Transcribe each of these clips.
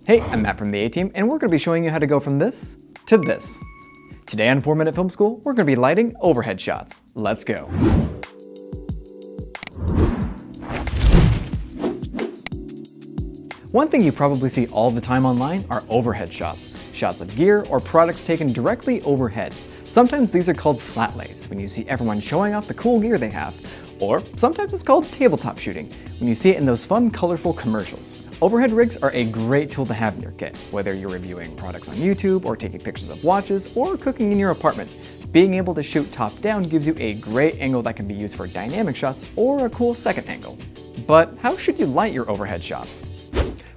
Hey, I'm Matt from the A-Team, and we're going to be showing you how to go from this to this. Today on 4-Minute Film School, we're going to be lighting overhead shots. Let's go. One thing you probably see all the time online are overhead shots. Shots of gear or products taken directly overhead. Sometimes these are called flat lays, when you see everyone showing off the cool gear they have. Or sometimes it's called tabletop shooting, when you see it in those fun, colorful commercials. Overhead rigs are a great tool to have in your kit, whether you're reviewing products on YouTube or taking pictures of watches or cooking in your apartment. Being able to shoot top down gives you a great angle that can be used for dynamic shots or a cool second angle. But how should you light your overhead shots?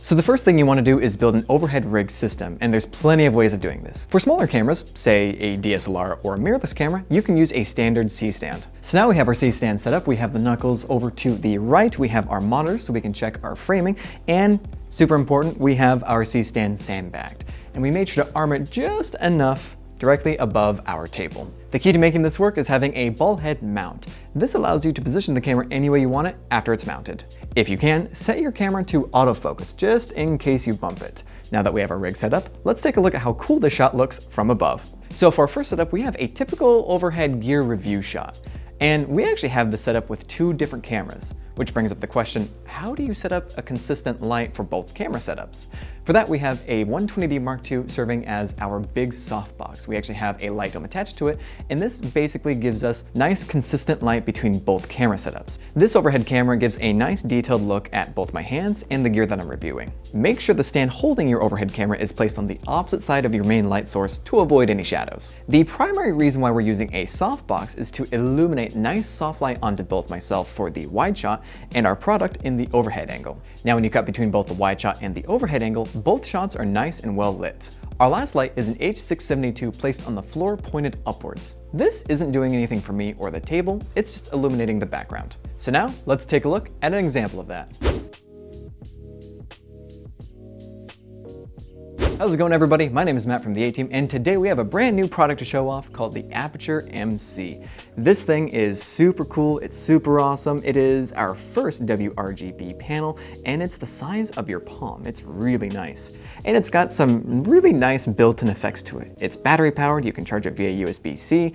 So the first thing you want to do is build an overhead rig system, and there's plenty of ways of doing this. For smaller cameras, say a DSLR or a mirrorless camera, you can use a standard C-stand. So now we have our C-stand set up, we have the knuckles over to the right, we have our monitor so we can check our framing, and super important, we have our C-stand sandbagged. And we made sure to arm it just enough directly above our table. The key to making this work is having a ball head mount. This allows you to position the camera any way you want it after it's mounted. If you can, set your camera to autofocus just in case you bump it. Now that we have our rig set up, let's take a look at how cool this shot looks from above. So for our first setup, we have a typical overhead gear review shot. And we actually have this set up with two different cameras, which brings up the question, how do you set up a consistent light for both camera setups? For that, we have a 120D Mark II serving as our big softbox. We actually have a light dome attached to it, and this basically gives us nice consistent light between both camera setups. This overhead camera gives a nice detailed look at both my hands and the gear that I'm reviewing. Make sure the stand holding your overhead camera is placed on the opposite side of your main light source to avoid any shadows. The primary reason why we're using a softbox is to illuminate nice soft light onto both myself for the wide shot and our product in the overhead angle. Now when you cut between both the wide shot and the overhead angle, both shots are nice and well lit. Our last light is an H672 placed on the floor pointed upwards. This isn't doing anything for me or the table, it's just illuminating the background. So now let's take a look at an example of that. How's it going, everybody? My name is Matt from the A-Team, and today we have a brand new product to show off called the Aperture MC. This thing is super cool, it's super awesome. It is our first WRGB panel, and it's the size of your palm. It's really nice. And it's got some really nice built-in effects to it. It's battery powered, you can charge it via USB-C.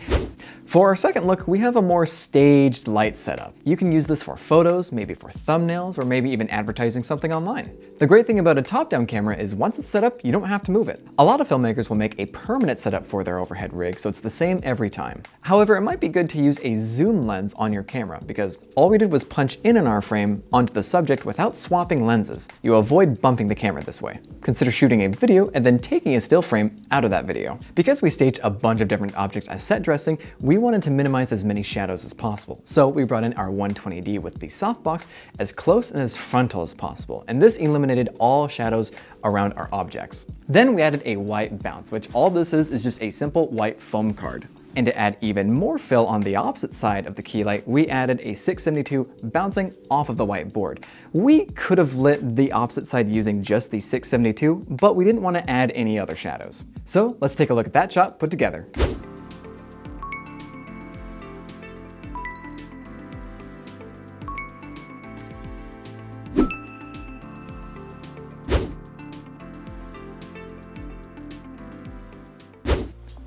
For our second look, we have a more staged light setup. You can use this for photos, maybe for thumbnails, or maybe even advertising something online. The great thing about a top-down camera is once it's set up, you don't have to move it. A lot of filmmakers will make a permanent setup for their overhead rig, so it's the same every time. However, it might be good to use a zoom lens on your camera, because all we did was punch in our frame onto the subject without swapping lenses. You avoid bumping the camera this way. Consider shooting a video and then taking a still frame out of that video. Because we staged a bunch of different objects as set dressing, we wanted to minimize as many shadows as possible. So we brought in our 120D with the softbox as close and as frontal as possible, and this eliminated all shadows around our objects. Then we added a white bounce, which all this is just a simple white foam card. And to add even more fill on the opposite side of the key light, we added a 672 bouncing off of the white board. We could have lit the opposite side using just the 672, but we didn't want to add any other shadows. So let's take a look at that shot put together.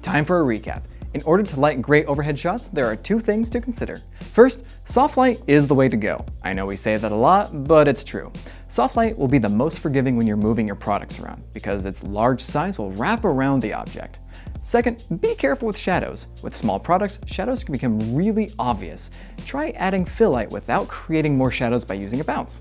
Time for a recap. In order to light great overhead shots, there are two things to consider. First, soft light is the way to go. I know we say that a lot, but it's true. Soft light will be the most forgiving when you're moving your products around, because its large size will wrap around the object. Second, be careful with shadows. With small products, shadows can become really obvious. Try adding fill light without creating more shadows by using a bounce.